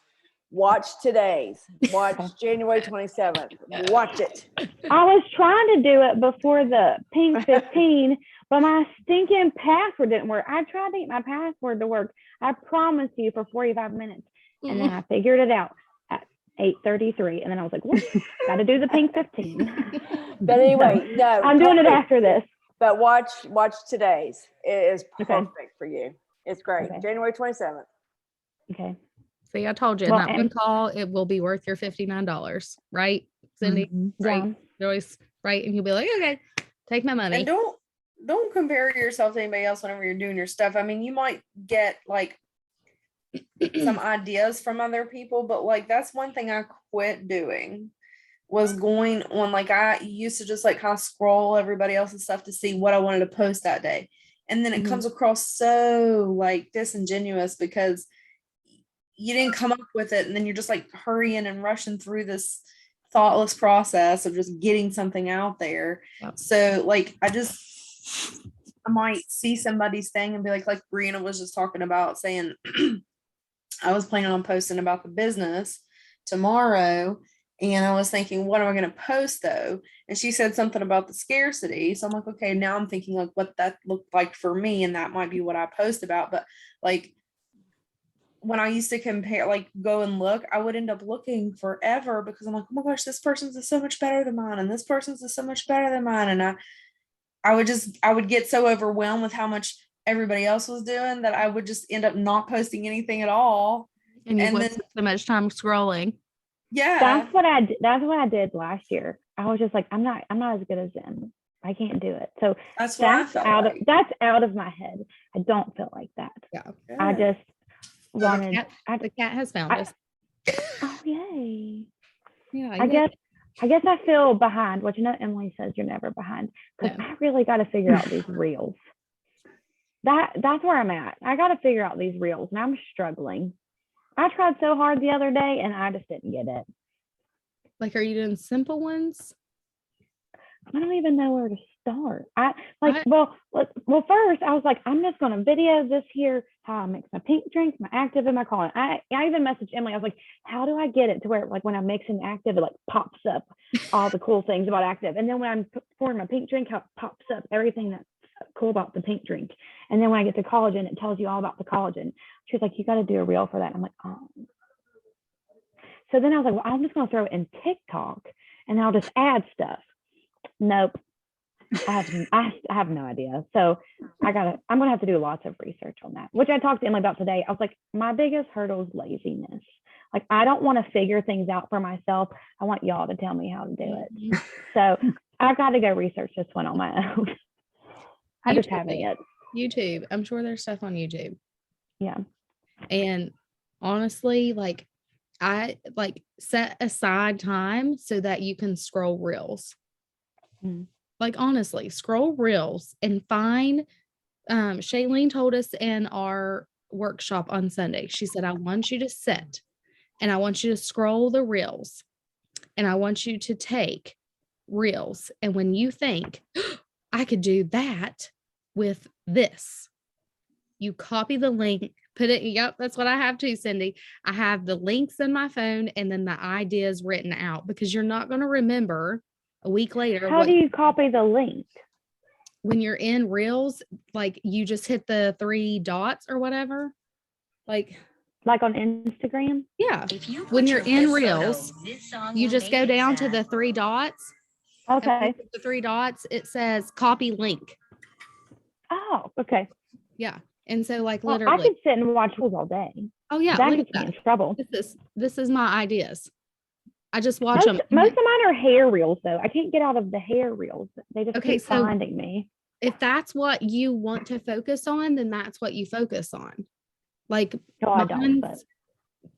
Watch today's. Watch January 27th. Watch it. I was trying to do it before the pink 15, but my stinking password didn't work. I tried to get my password to work. I promised you for 45 minutes. And then I figured it out at 8:33. And then I was like, what? Got to do the pink 15. But anyway, no. I'm doing it after this. But watch today's. It is perfect for you. It's great. Okay. January 27th. Okay. See, I told you in that one call, it will be worth your $59, right, Cindy? Right, Joyce, right? And you'll be like, okay, take my money. And don't compare yourself to anybody else whenever you're doing your stuff. I mean, you might get like some ideas from other people, but like that's one thing I quit doing was going on. Like I used to just like kind of scroll everybody else's stuff to see what I wanted to post that day. And then it Mhm. comes across so like disingenuous because you didn't come up with it, and then you're just like hurrying and rushing through this thoughtless process of just getting something out there. Yep. So like I might see somebody's thing and be like Brianna was just talking about, saying I was planning on posting about the business tomorrow, and I was thinking, what am I going to post though? And she said something about the scarcity. So I'm like, okay, now I'm thinking like what that looked like for me, and that might be what I post about. But like when I used to compare, like go and look, I would end up looking forever because I'm like, oh my gosh, this person's is so much better than mine, and this person's is so much better than mine. And I would get so overwhelmed with how much everybody else was doing that I would just end up not posting anything at all. And you And wasted so much time scrolling. Yeah. That's what I did. That's what I did last year. I was just like, I'm not as good as them. I can't do it. So That's what I felt like. that's out of my head. I don't feel like that. Yeah. I just wanted. The cat has found us. Oh yay! Yeah. I guess I feel behind. Which Emily says you're never behind, because No. I really got to figure out these reels. That's where I'm at. I got to figure out these reels, and I'm struggling. I tried so hard the other day, and I just didn't get it. Like, are you doing simple ones? I don't even know where to start. Well, first I was like, I'm just going to video this here, how I mix my pink drink, my active, and my colon. I even messaged Emily. I was like, how do I get it to where like when I'm mixing active, it like pops up all the cool things about active. And then when I'm pouring my pink drink, how it pops up everything that's cool about the pink drink. And then when I get to collagen, it tells you all about the collagen. She was like, you got to do a reel for that. I'm like, oh. So then I was like, well, I'm just going to throw it in TikTok and I'll just add stuff. Nope. I have no idea. So I'm gonna have to do lots of research on that, which I talked to Emily about today. I was like, my biggest hurdle is laziness. Like, I don't want to figure things out for myself. I want y'all to tell me how to do it. So I've got to go research this one on my own. I just haven't yet. YouTube. I'm sure there's stuff on YouTube. Yeah. And honestly, like, I like set aside time so that you can scroll reels. Like, honestly, scroll reels and find. Shailene told us in our workshop on Sunday, she said, I want you to sit and I want you to scroll the reels and I want you to take reels. And when you think, I could do that with this, you copy the link, put it. Yep, that's what I have too, Cindy. I have the links in my phone and then the ideas written out, because you're not going to remember a week later. How do you copy the link? When you're in reels, like you just hit the 3 dots or whatever. Like on Instagram? Yeah. When you're in reels, you just go down to the 3 dots. Okay. The 3 dots, it says copy link. Oh, okay. Yeah. And so like Well, literally. I could sit and watch those all day. Oh yeah. That look gets at me in trouble. This is my ideas. I just watch them. Most of mine are hair reels though. I can't get out of the hair reels. They just keep so finding me. If that's what you want to focus on, then that's what you focus on. Like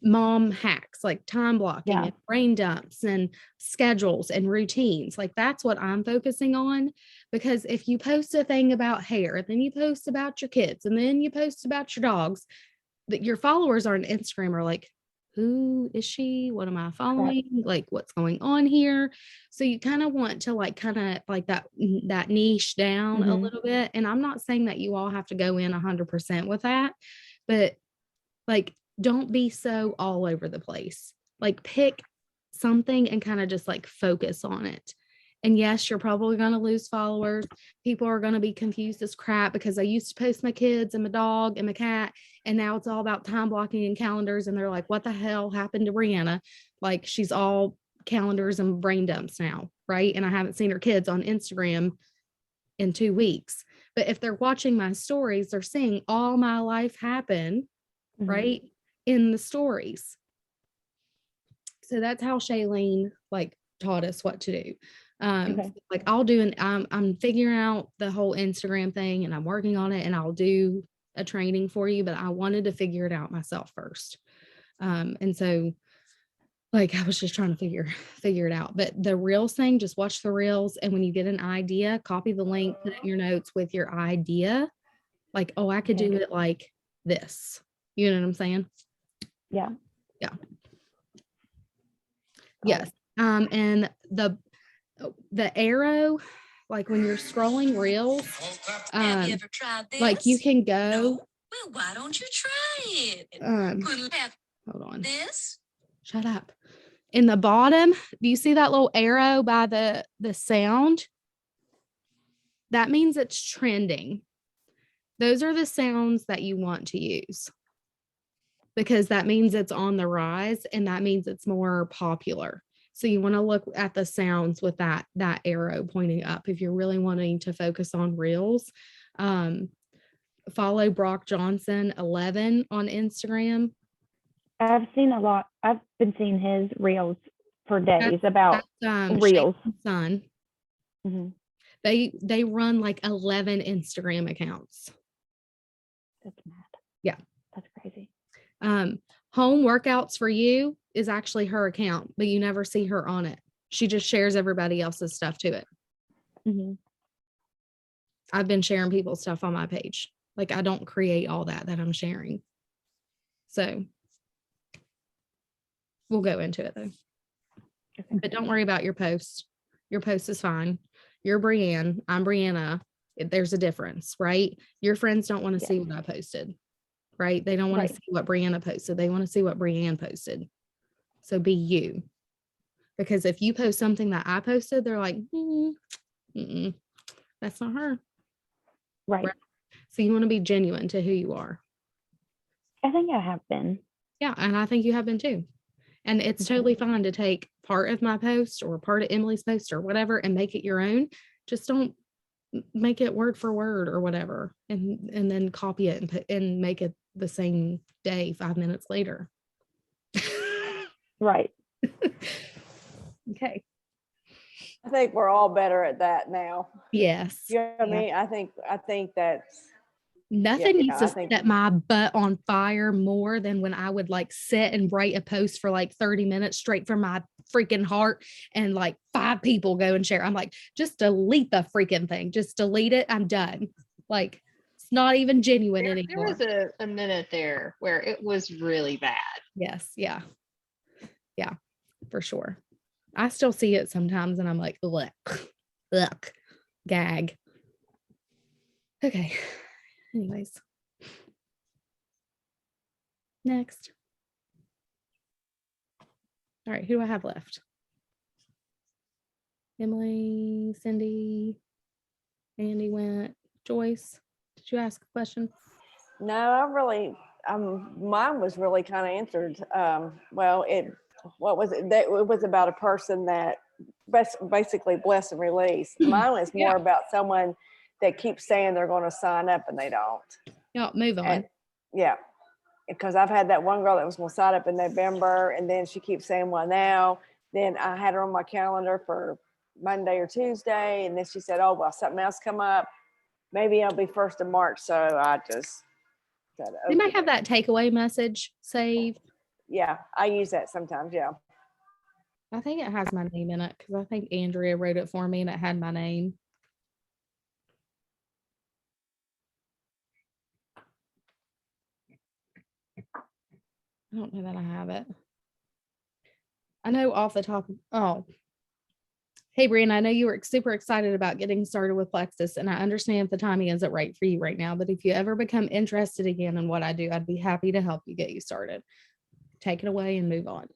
mom hacks, like time blocking and brain dumps and schedules and routines. Like, that's what I'm focusing on. Because if you post a thing about hair, then you post about your kids, and then you post about your dogs, that your followers on Instagram are like, who is she? What am I following? Like, what's going on here? So you kind of want to like that niche down a little bit. And I'm not saying that you all have to go in 100% with that, but like, don't be so all over the place. Like, pick something and kind of just like focus on it. And yes, you're probably going to lose followers. People are going to be confused as crap, because I used to post my kids and my dog and my cat, and now it's all about time blocking and calendars. And they're like, what the hell happened to Brianna? Like, she's all calendars and brain dumps now, right? And I haven't seen her kids on Instagram in 2 weeks. But if they're watching my stories, they're seeing all my life happen, right, in the stories. So that's how Shailene like taught us what to do. Like, I'm figuring out the whole Instagram thing, and I'm working on it, and I'll do a training for you, but I wanted to figure it out myself first. And so like I was just trying to figure it out. But the reels thing, just watch the reels. And when you get an idea, copy the link, put it in your notes with your idea. Like, oh, I could do it like this. You know what I'm saying? Yeah. Yeah. Yes. And the arrow, like when you're scrolling reels, Have you ever tried this? like you can go. No? Well, why don't you try it? Hold on. This? Shut up. In the bottom, do you see that little arrow by the sound? That means it's trending. Those are the sounds that you want to use because that means it's on the rise and that means it's more popular. So you want to look at the sounds with that arrow pointing up if you're really wanting to focus on reels. Follow Brock Johnson 11 on Instagram. I've seen a lot. I've been seeing his reels for days about reels. Son. Mm-hmm. They run like 11 Instagram accounts. That's mad. Yeah. That's crazy. Home Workouts for You is actually her account, but you never see her on it. She just shares everybody else's stuff to it. Mm-hmm. I've been sharing people's stuff on my page. Like I don't create all that I'm sharing. So we'll go into it though. Okay. But don't worry about your post. Your post is fine. You're Brianne. I'm Brianna. There's a difference, right? Your friends don't want to see what I posted, right? They don't want to see what Brianna posted. They want to see what Brianne posted. So be you. Because if you post something that I posted, they're like, that's not her. Right. So you want to be genuine to who you are. I think I have been. Yeah. And I think you have been too. And it's totally fine to take part of my post or part of Emily's post or whatever and make it your own. Just don't make it word for word or whatever. And then copy it and make it the same day, 5 minutes later. Right. Okay. I think we're all better at that now. Yes. You know what I mean? I think that's nothing needs to set my butt on fire more than when I would like sit and write a post for like 30 minutes straight from my freaking heart and like 5 people go and share. I'm like, just delete the freaking thing. Just delete it. I'm done. Like it's not even genuine anymore. There was a minute there where it was really bad. Yes. Yeah. Yeah, for sure. I still see it sometimes and I'm like, ugh, gag. Okay. Anyways. Next. All right, who do I have left? Emily, Cindy, Andy went. Joyce, did you ask a question? No, I really, mine was really kind of answered. What was it? It was about a person that basically bless and release. Mine was more about someone that keeps saying they're going to sign up and they don't. Yeah, move on. And, because I've had that one girl that was going to sign up in November and then she keeps saying, well, now, then I had her on my calendar for Monday or Tuesday. And then she said, oh, well, something else come up. Maybe I'll be 1st of March. So I just said, okay. They might have that takeaway message saved. Yeah, I use that sometimes. Yeah. I think it has my name in it because I think Andrea wrote it for me and it had my name. I don't know that I have it. I know off the top. Hey, Brian, I know you were super excited about getting started with Plexus, and I understand if the timing isn't right for you right now, but if you ever become interested again in what I do, I'd be happy to help you get you started. Take it away and move on.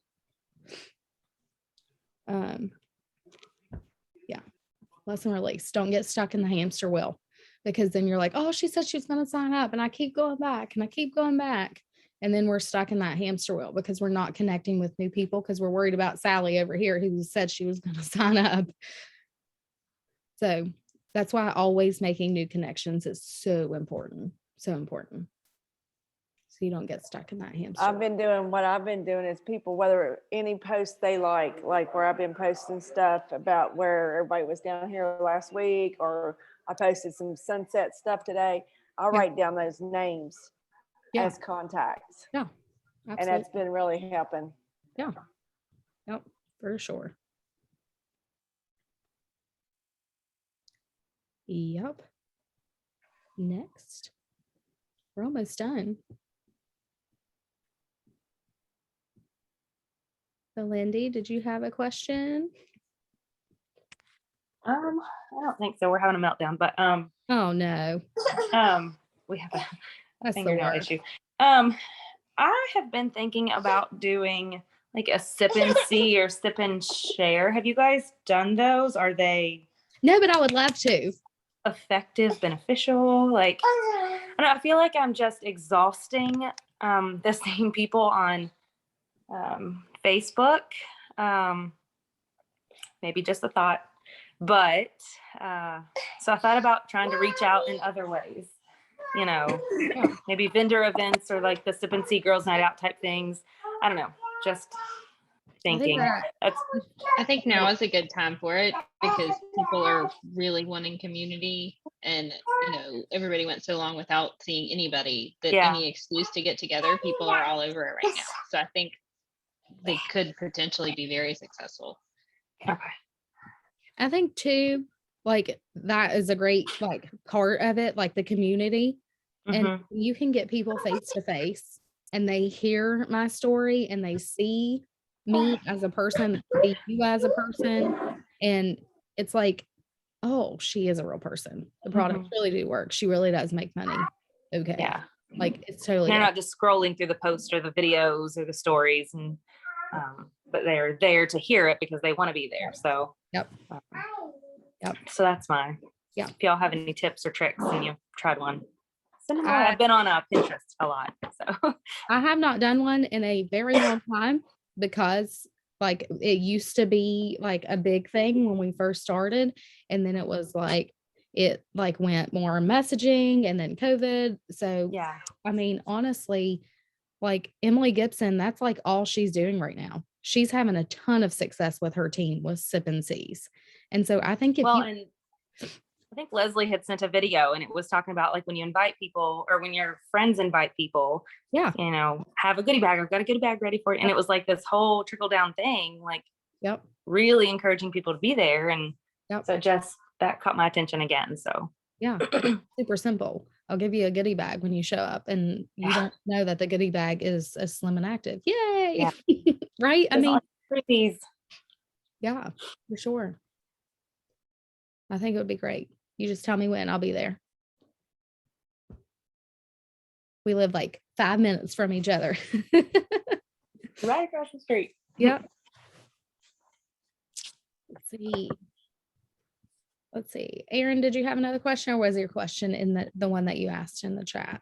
Yeah. Lesson release. Don't get stuck in the hamster wheel because then you're like, oh, she said she's going to sign up and I keep going back and I keep going back. And then we're stuck in that hamster wheel because we're not connecting with new people because we're worried about Sally over here who said she was going to sign up. So that's why always making new connections is so important. So important. So you don't get stuck in that hamster. What I've been doing is people, whether any post they like where I've been posting stuff about where everybody was down here last week, or I posted some sunset stuff today. I'll Yeah. write down those names Yeah. as contacts. Yeah, And absolutely. that's been really helping. Yep, for sure. Yep. Next. We're almost done. So Lindy, did you have a question? I don't think so. We're having a meltdown, but Oh no, we have a that's the fingernail worst. issue. I have been thinking about doing like a sip and see or sip and share. Have you guys done those? Are they No, but I would love to. effective, beneficial? Like, I don't know, I feel like I'm just exhausting the same people on Facebook. Maybe just a thought. But so I thought about trying to reach out in other ways, you know, maybe vendor events or like the sip and see girls night out type things. I don't know, just thinking. That's I think now is a good time for it because people are really wanting community, and everybody went so long without seeing anybody that Yeah. any excuse to get together, people are all over it right now. So I think they could potentially be very successful. okay. I think too, like that is a great like part of it, like the community. And Mhm. you can get people face to face and they hear my story and they see me as a person, see you as a person. And it's like, oh, she is a real person. The products really do work. She really does make money. Okay. Yeah. Like it's totally They're good. not just scrolling through the post or the videos or the stories, and but they're there to hear it because they want to be there. So Yep. Yep. So that's mine. Yeah. If y'all have any tips or tricks and you've tried one, send them my way. I- I've been on Pinterest a lot. So I have not done one in a very long time because like it used to be like a big thing when we first started. And then it was like, it like went more messaging and then COVID. So, yeah. I mean, honestly, like Emily Gibson, that's like all she's doing right now. She's having a ton of success with her team with Sip and Seas. And so I think if Well, you, and I think Leslie had sent a video and it was talking about like when you invite people or when your friends invite people, yeah, you know, have a goodie bag. I've got a goodie bag ready for it. And it was like this whole trickle down thing, like yep, really encouraging people to be there. And Yep. so just that caught my attention again. So yeah, super simple. I'll give you a goodie bag when you show up and you don't know that the goodie bag is a Slim and Active. Yay. Yeah. Right. I Just mean, freebies. yeah, for sure. I think it would be great. You just tell me when, I'll be there. We live like 5 minutes from each other. Right across the street. Yep. Let's see. Let's see. Aaron, did you have another question or was your question in the one that you asked in the chat?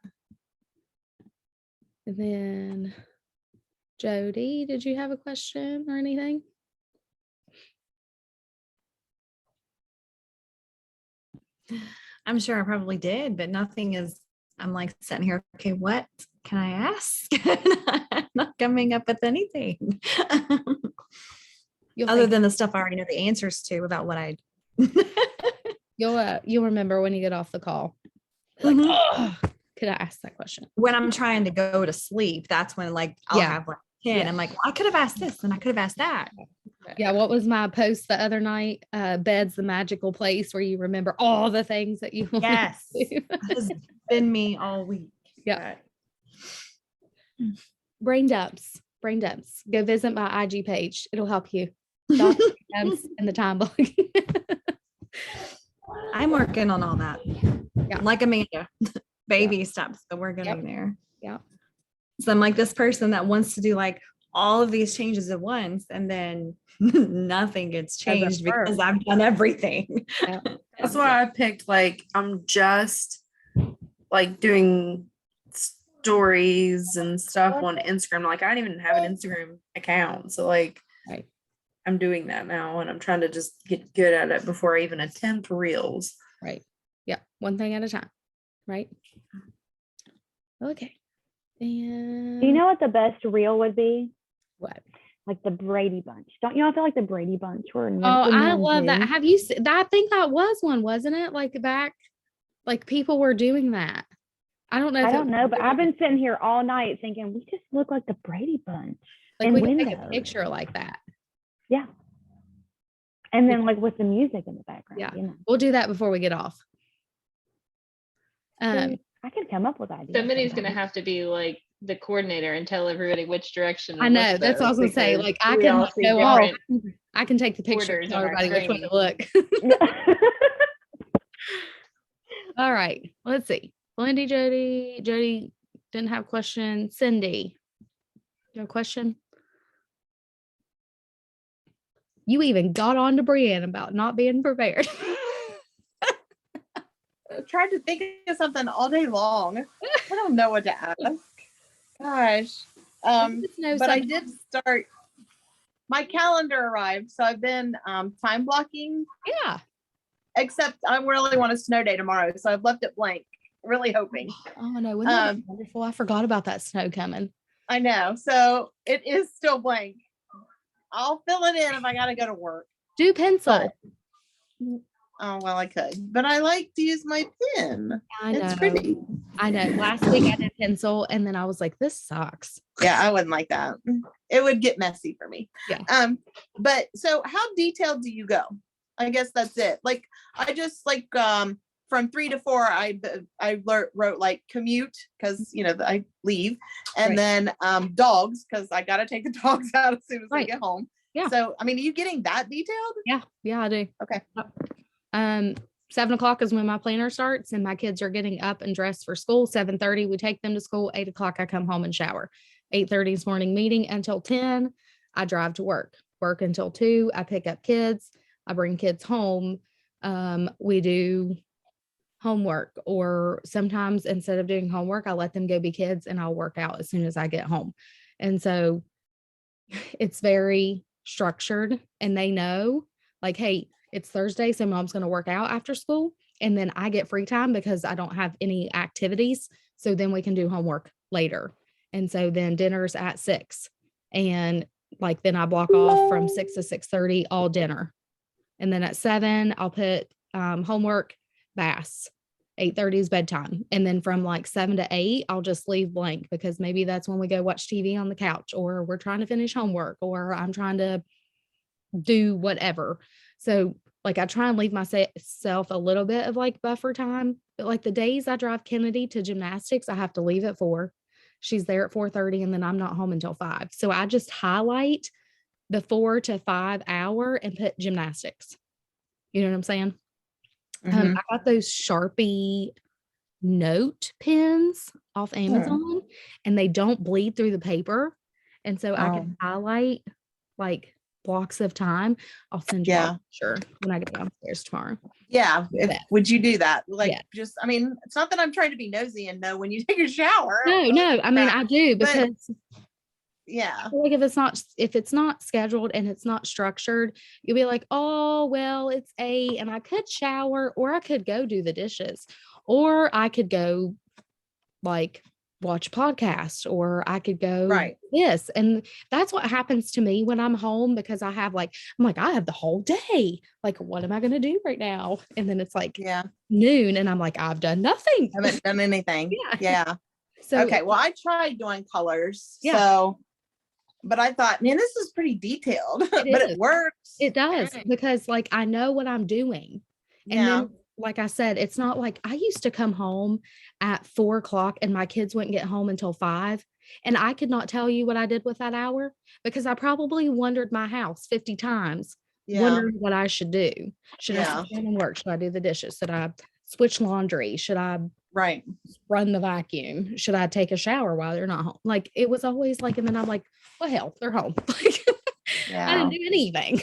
And then Jody, did you have a question or anything? I'm sure I probably did, but nothing is, I'm like sitting here, okay, what can I ask? I'm not coming up with anything. You'll Other think- than the stuff I already know the answers to about what I. you'll remember when you get off the call. Like, Mhm. oh, could I ask that question? When I'm trying to go to sleep, that's when like I'll Yeah. have like 10. Yeah. I'm like, well, I could have asked this and I could have asked that. Yeah, what was my post the other night? Bed's the magical place where you remember all the things that you want to Yes. do. That has been me all week. Yeah. Brain dumps. Brain dumps. Go visit my IG page. It'll help you. Dot dumps in the time block. I'm working on all that. Yeah. Like Amanda, baby steps, but we're getting Yep. there. Yeah. So I'm like this person that wants to do like all of these changes at once and then nothing gets changed because first. I've done everything. Yeah. That's why I picked like I'm just like doing stories and stuff on Instagram. Like I don't even have an Instagram account. So like Right. I'm doing that now and I'm trying to just get good at it before I even attempt reels. Right. Yeah. One thing at a time. Right. Okay. And Do you know what the best reel would be? what? Like the Brady Bunch. Don't you all feel like the Brady Bunch were? Oh, I love that. Have you seen that? I think that was one, wasn't it? Like back, like people were doing that. I don't know. I if it don't was know, but I've weird. been sitting here all night thinking we just look like the Brady Bunch Like in we can take a windows. picture like that. Yeah. And then like with the music in the background. Yeah. You know. We'll do that before we get off. See, I can come up with ideas. Somebody's gonna sometimes. have to be like the coordinator and tell everybody which direction. I to know. look, That's what I though, was gonna say. because Like I we can all see go off. different I can take the picture and orders tell on our everybody which way to screen. look. Yeah. All right. Let's see. Lindy, Jody didn't have a question. Cindy, you have a question? You even got on to Brienne about not being prepared. I tried to think of something all day long. I don't know what to ask. Gosh. just know But I something. did start. My calendar arrived, so I've been time blocking. Yeah. Except I really want a snow day tomorrow, so I've left it blank. Really hoping. Oh no, wouldn't that be wonderful? I forgot about that snow coming. I know. So it is still blank. I'll fill it in if I gotta go to work. Do pencil. Oh well, I could, but I like to use my pen. I know. It's pretty. I know. Last week I did pencil, and then I was like, "This sucks." Yeah, I wouldn't like that. It would get messy for me. Yeah. But so how detailed do you go? I guess that's it. Like I just like from 3 to 4, I wrote like commute because I leave, and Right. then dogs because I gotta take the dogs out as soon as I Right. get home. Yeah. So I mean, are you getting that detailed? Yeah, I do. Okay. 7 o'clock is when my planner starts, and my kids are getting up and dressed for school. 7:30, we take them to school. 8 o'clock, I come home and shower. 8:30 is morning meeting until 10. I drive to work until 2. I pick up kids. I bring kids home. We do homework, or sometimes instead of doing homework, I let them go be kids and I'll work out as soon as I get home. And so it's very structured, and they know like, hey, it's Thursday, so mom's going to work out after school. And then I get free time because I don't have any activities. So then we can do homework later. And so then dinner's at 6. And like, then I block off from 6 to 6:30 all dinner. And then at 7, I'll put homework, baths. 8:30 is bedtime. And then from like 7 to 8, I'll just leave blank because maybe that's when we go watch TV on the couch, or we're trying to finish homework, or I'm trying to do whatever. So like I try and leave myself a little bit of like buffer time, but like the days I drive Kennedy to gymnastics, I have to leave at 4. She's there at 4:30, and then I'm not home until 5. So I just highlight the 4 to 5 hour and put gymnastics. You know what I'm saying? I got those Sharpie note pens off Amazon, and they don't bleed through the paper. And so I can highlight like blocks of time. I'll send you a picture when I get downstairs tomorrow. Yeah. Would you do that? Like, Yeah. just, I mean, it's not that I'm trying to be nosy and know when you take a shower. No, I mean, that, I do, but- because Yeah. I feel like if it's not scheduled and it's not structured, you'll be like, oh, well, it's 8 and I could shower, or I could go do the dishes, or I could go like watch a podcast, or I could go Right. this. And that's what happens to me when I'm home, because I have like, I'm like, I have the whole day. Like, what am I going to do right now? And then it's like noon, and I'm like, I've done nothing. Haven't done anything. Yeah. So okay. Well, I tried doing colors. Yeah. So, but I thought, man, this is pretty detailed, but is. it works. It does, because like I know what I'm doing. And then, like I said, it's not like I used to come home at 4 o'clock and my kids wouldn't get home until 5. And I could not tell you what I did with that hour, because I probably wandered my house 50 times, wondering what I should do. Should I sit down and work? Should I do the dishes? Should I switch laundry? Should I run the vacuum? Should I take a shower while they're not home? Like, it was always like, and then I'm like, well, hell, they're home. Like, I didn't do anything.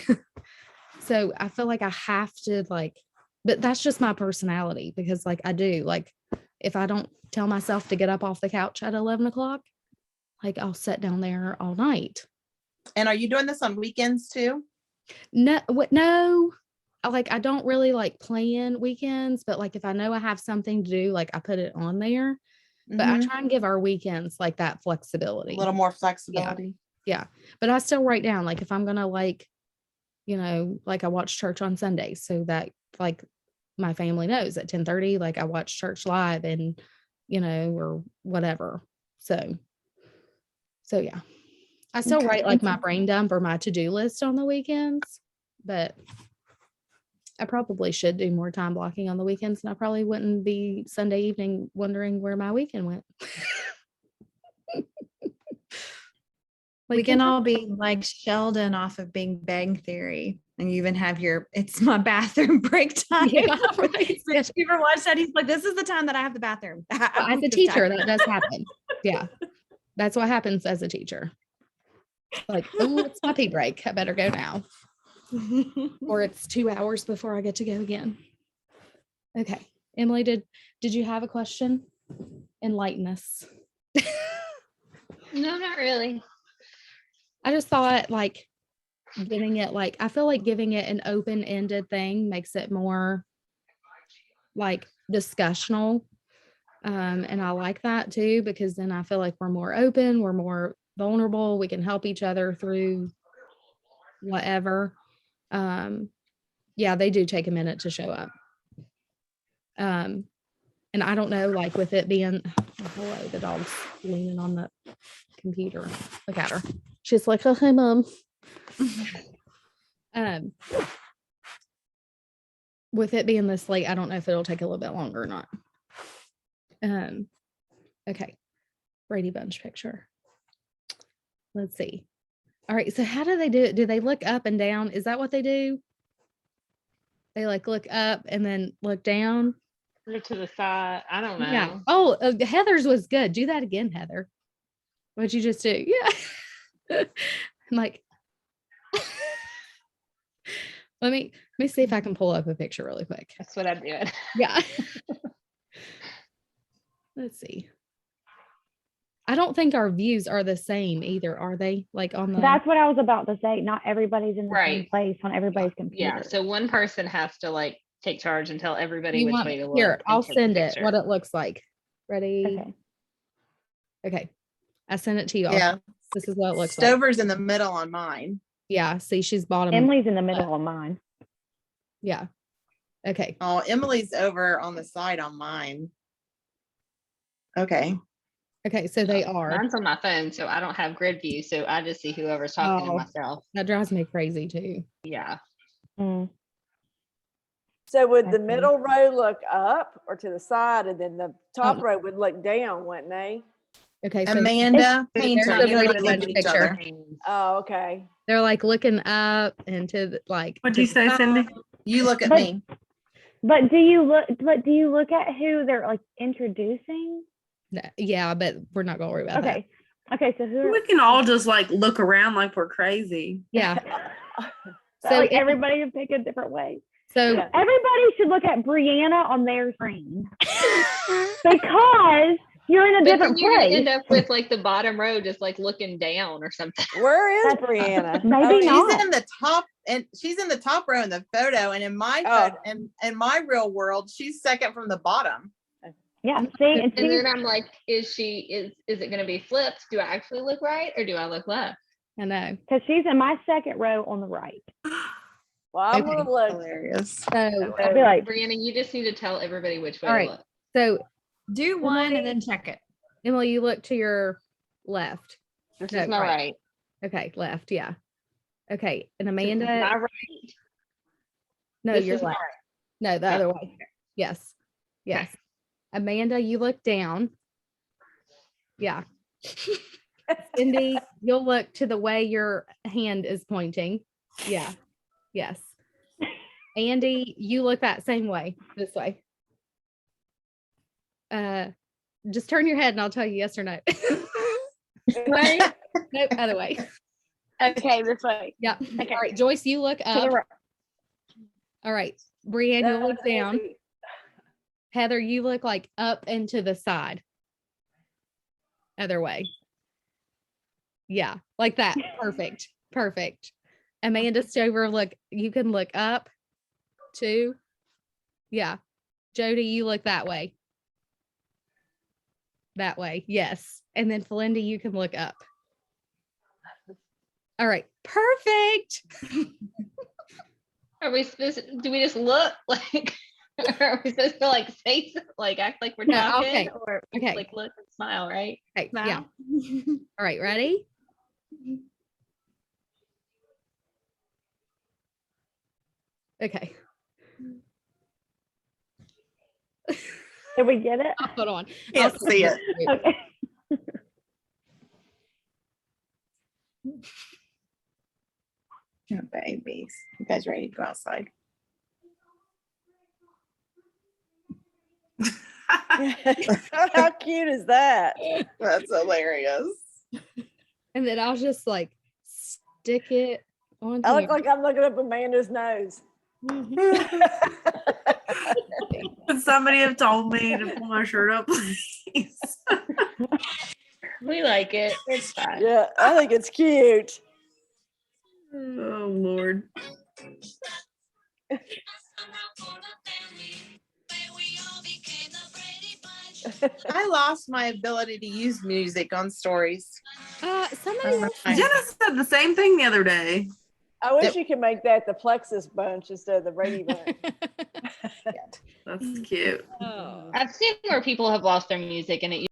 So I feel like I have to like, but that's just my personality, because like I do, like if I don't tell myself to get up off the couch at 11 o'clock, like I'll sit down there all night. And are you doing this on weekends too? No, no. I don't really like plan weekends, but like if I know I have something to do, like I put it on there. But I try and give our weekends like that flexibility. A little more flexibility. Yeah. But I still write down, like if I'm gonna like, like I watch church on Sundays, so that like my family knows at 10:30, like I watch church live, and or whatever. So yeah. I still Okay. write like my brain dump or my to-do list on the weekends, but I probably should do more time blocking on the weekends, and I probably wouldn't be Sunday evening wondering where my weekend went. We Like, can all be like Sheldon off of Big Bang Theory, and you even have your "it's my bathroom break time." Yeah, right. If you ever watch that, he's like, "This is the time that I have the bathroom." As a teacher, that does happen. Yeah, that's what happens as a teacher. Like, oh, it's my pee break. I better go now, or it's 2 hours before I get to go again. Okay, Emily, did you have a question? Enlighten us. No, not really. I just thought like giving it like, I feel like giving it an open-ended thing makes it more like discussional. And I like that too, because then I feel like we're more open, we're more vulnerable, we can help each other through whatever. Yeah, they do take a minute to show up. And I don't know, like with it being, oh, hello, the dog's leaning on the computer. Look at her. She's like, oh, hi, mom. With it being this late, I don't know if it'll take a little bit longer or not. Okay. Brady Bunch picture. Let's see. All right. So how do they do it? Do they look up and down? Is that what they do? They like look up and then look down. Or to the side. I don't know. Yeah. Oh, Heather's was good. Do that again, Heather. What'd you just do? Yeah. I'm like, let me see if I can pull up a picture really quick. That's what I'm doing. Yeah. Let's see. I don't think our views are the same either, are they? Like on the. That's what I was about to say. Not everybody's in the same Right. place on everybody's computer. Yeah. So one person has to like take charge and tell everybody You which want- way to look. Here, and I'll take the send it. picture. What it looks like. Ready? Okay. Okay. I sent it to you. Yeah. This is what it looks like. Stover's in the middle on mine. Yeah. See, she's bottom. Emily's in the middle of mine. Yeah. Okay. Oh, Emily's over on the side on mine. Okay. Okay. So they are. Mine's on my phone, so I don't have grid view, so I just see whoever's talking to Oh. myself. That drives me crazy too. Yeah. Mm. So would I the see. middle row look up or to the side, and then the top Oh. row would look down, wouldn't they? Okay. So Amanda, There's Painter, the you gotta Brady look Bunch at each picture. other. Oh, okay. they're like looking up and to the, like. What'd to you the say, side. Cindy? You look at But- me. But do you look at who they're like introducing? No, yeah, but we're not gonna worry about that. Okay. Okay, so who We can all just like look around like we're crazy. Yeah. so So like it- everybody would pick a different way. So Yeah. Everybody should look at Brianna on their screen because you're in a But different then you're gonna place. end up with like the bottom row just like looking down or something. Where is That's- Brianna? Maybe She's not. in the top, and she's in the top row in the photo, and in my Oh. in my real world, she's second from the bottom. Yeah. See, and And she's, then I'm like, is it gonna be flipped? Do I actually look right or do I look left? I know. because she's in my second row on the right. Well, I'm Okay. gonna look. Hilarious. So I'll be like, Brianna, you just need to tell everybody which way All to right. look. so Do one and then check it. Emily, you look to your left. This No, is my right. right. Okay, left. Yeah. Okay, and This is Amanda. my right. No, This you're is my left. right. No, the Oh, other way. Yes. Yes. Amanda, you look down. Yeah. Cindy, you'll look to the way your hand is pointing. Yeah. Yes. Andy, you look that same way, this way. Just turn your head and I'll tell you yes or no. Way? Nope, other way. Okay, this way. Yeah. Okay. All right, Joyce, you look To the up. right. All right. Brienne, you look That's down. easy. Heather, you look like up and to the side. Other way. Yeah, like that. Perfect. Perfect. Amanda Stover, you can look up too. Yeah. Jody, you look that way. That way. Yes. And then Felinda, you can look up. All right. Perfect. Are we supposed? Do we just look like? Are we supposed to like say like act like we're No, talking okay, or okay. like look and smile, right? Okay, yeah. Smile. All right, ready? Okay. Did we get it? Hold on. Can't I'll see it. Okay. Oh, babies. You guys ready to go outside? How cute is that? That's hilarious. And then I'll just like stick it on I here. look like I'm looking up Amanda's nose. Could somebody have told me to pull my shirt up, please? We like it. It's fine. Yeah, I think it's cute. Oh Lord. I lost my ability to use music on stories. Somebody else. Jenna said the same thing the other day. I wish you could make that the Plexus bunch instead of the Brady bunch. That's cute. Oh. I've seen where people have lost their music and it